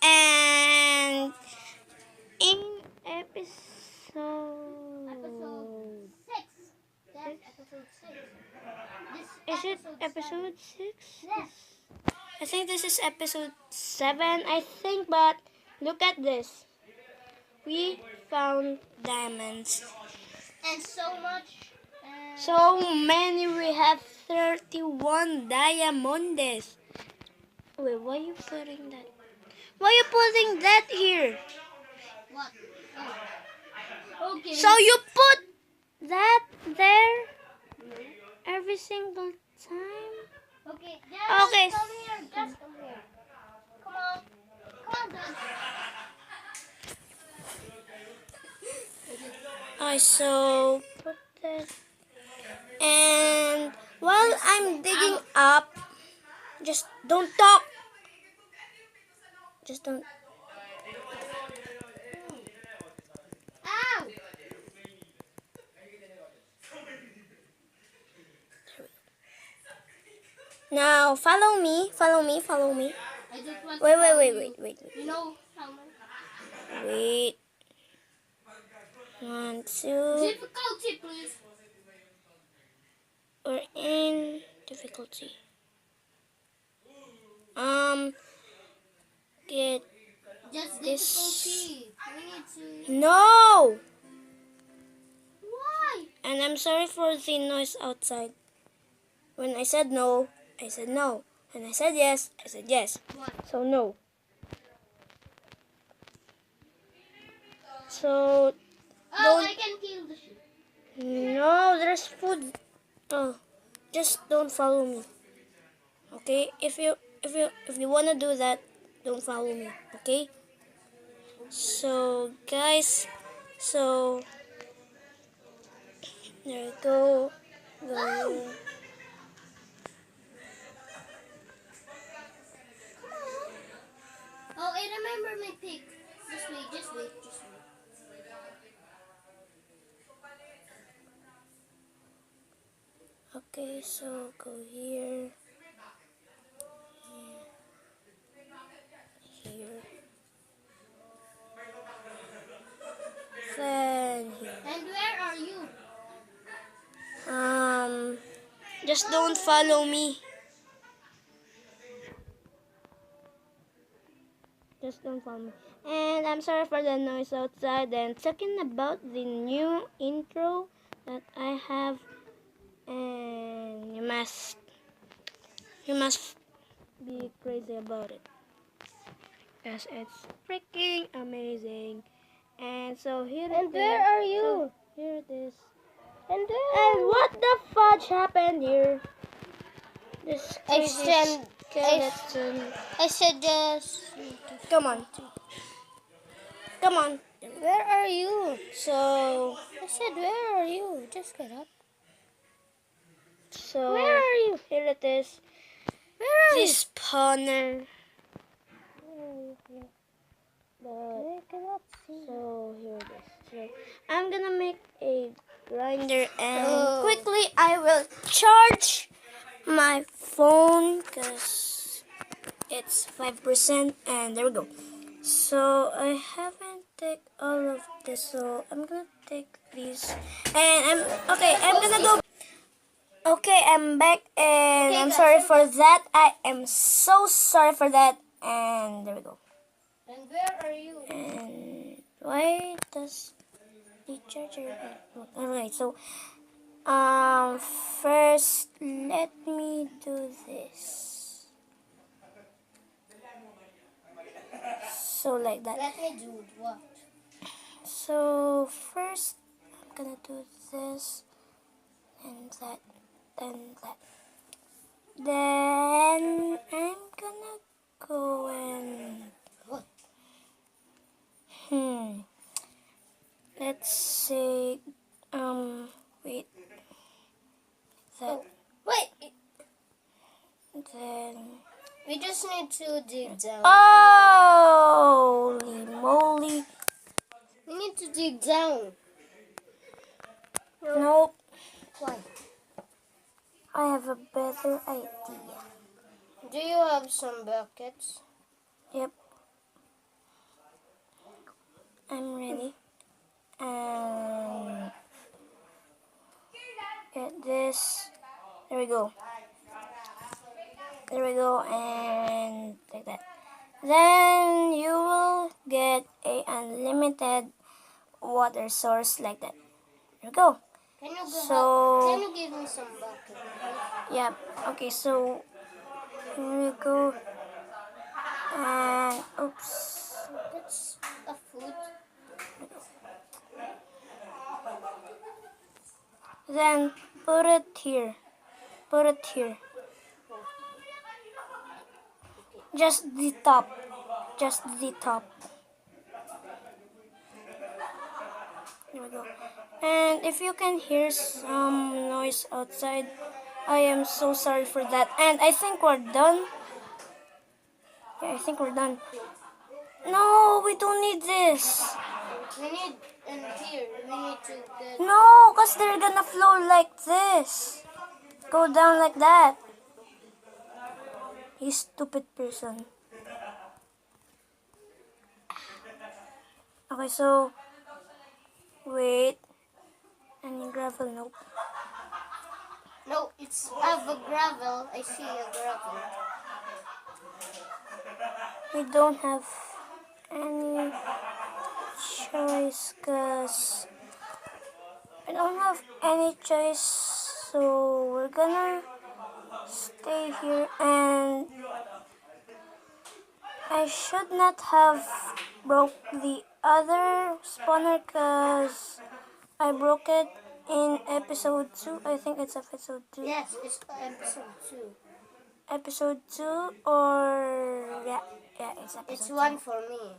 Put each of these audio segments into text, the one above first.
And in Episode 6. That's episode 6. is it episode 6? Yes. I think this is episode 7, I think, but look at this. We found diamonds. And so much. So many, we have 31 diamonds. Wait, why are you putting that? Why are you putting that here? What? Oh. Okay. So you put that there every single time? Okay. Just Okay. come here. Just come here. Come on. Come on, Dad. I so put that. And while I'm digging up, just don't talk. Just don't. Ow! Now follow me. Follow me. Follow me. I just want Wait, to wait, tell wait, you. wait, wait, You wait. know how many? Wait. 1, 2. Difficulty, please. We're in difficulty. Get Just this. difficulty. We need to. No. Why? And I'm sorry for the noise outside. When I said no, I said no. When I said yes, I said yes. What? So no. So Oh, I can kill the sheep. no, there's food. Oh, just don't follow me. Okay? If you wanna do that, don't follow me. Okay? So guys, so there you go. Go. Oh, I remember my pick. Just wait, just wait, just wait. Okay, so go here. Here. Then here. And where are you? Just don't follow me. Just don't follow me. And I'm sorry for the noise outside. And talking about the new intro that I have, and you must be crazy about it, because it's freaking amazing. And so here it is. And where are you? So here it is. And And what the fudge happened here? This crazy skeleton. I said just. Come on. Come on. Where are you? So I said, where are you? Just get up. So Where are you? here it is. Where are The you? spawner. I cannot see. So here it is. So I'm gonna make a grinder, and Oh. quickly I will charge my phone because it's 5%, and there we go. So I haven't take all of this, so I'm gonna take these, and I'm gonna go. Okay, I'm back, and Okay, I'm guys, sorry I'm for that. I am so sorry for that. And there we go. And where are you? And why does the charger work? Alright, so first let me do this. So like that. Let me do what? So first I'm gonna do this and that, then that. Then I'm gonna go and What? let's say wait, that, Wait, then we just need to dig down. holy moly, We need to dig down. nope, Why? I have a better idea. Do you have some buckets? Yep. I'm ready. And get this. There we go. There we go, and like that. Then you will get a unlimited water source like that. There we go. Can So you give me some bucket, please? yeah. Okay. So here we go. And oops. That's a food. Then put it here. Put it here. Just the top. Just the top. There we go. And if you can hear some noise outside, I am so sorry for that. And I think we're done. Yeah, I think we're done. No, we don't need this. We need in here. We need to get. No, because they're gonna flow like this. Go down like that. You stupid person. Okay, so wait. Any gravel? Nope. No, it's have a gravel. I see a gravel. We don't have any choice because I don't have any choice. So we're gonna stay here, and I should not have broke the other spawner because I broke it in episode 2. I think it's episode 2. Yes, it's episode 2. Episode 2 or yeah, it's episode It's 2. one for me.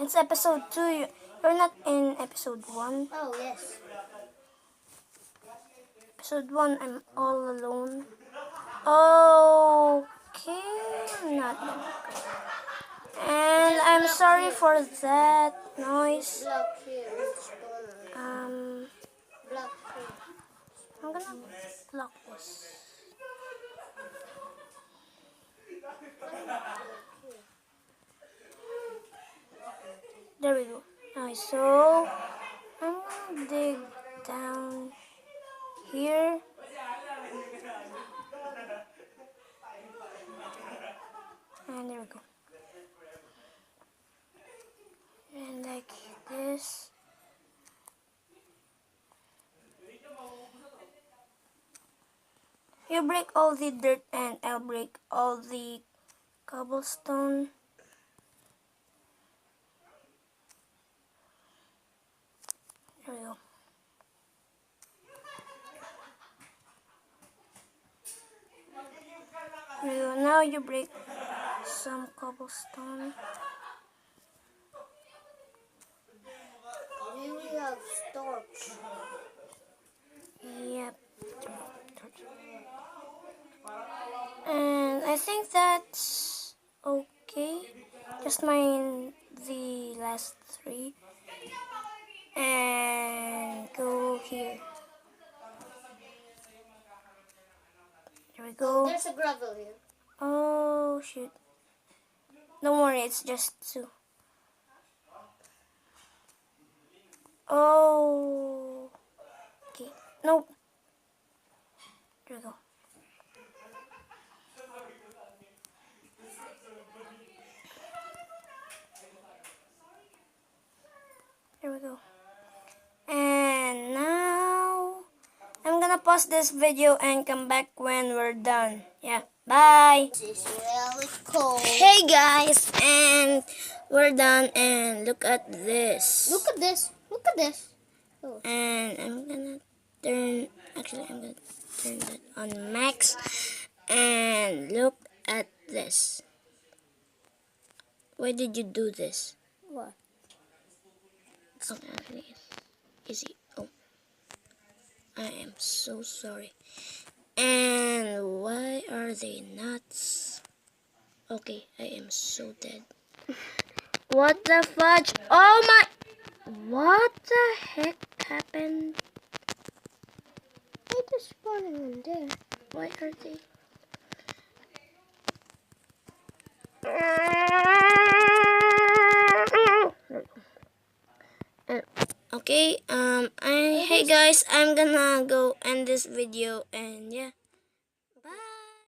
It's episode 2. You're not in episode 1. Oh, yes. Episode 1, I'm all alone. Okay, I'm not gonna go. And I'm sorry for that noise. Block here. It's spawner. Block here. I'm gonna block this. There we go. Nice. So I'm gonna dig down here. And there we go. And like this. You break all the dirt and I'll break all the cobblestone. There we go. There we go. Now you break some cobblestone. Do we have torch? Yep. And I think that's okay. Just mine the last 3. And go here. There we go. There's a gravel here. Oh, shoot. Don't worry, it's just 2. Oh. Okay. Nope. There we go. There we go. And now I'm gonna pause this video and come back when we're done. Yeah. Bye. This is really cold. Hey guys, and we're done, and look at this. Look at this. Look at this. Oh. And I'm gonna turn that on max, and look at this. Why did you do this? What? Okay, easy. Oh, I am so sorry. And why are they nuts? Okay, I am so dead. What the fudge? Oh my! What the heck happened? They just spawning in there. Why are they? There we go. Okay, hey guys, I'm gonna go end this video and yeah.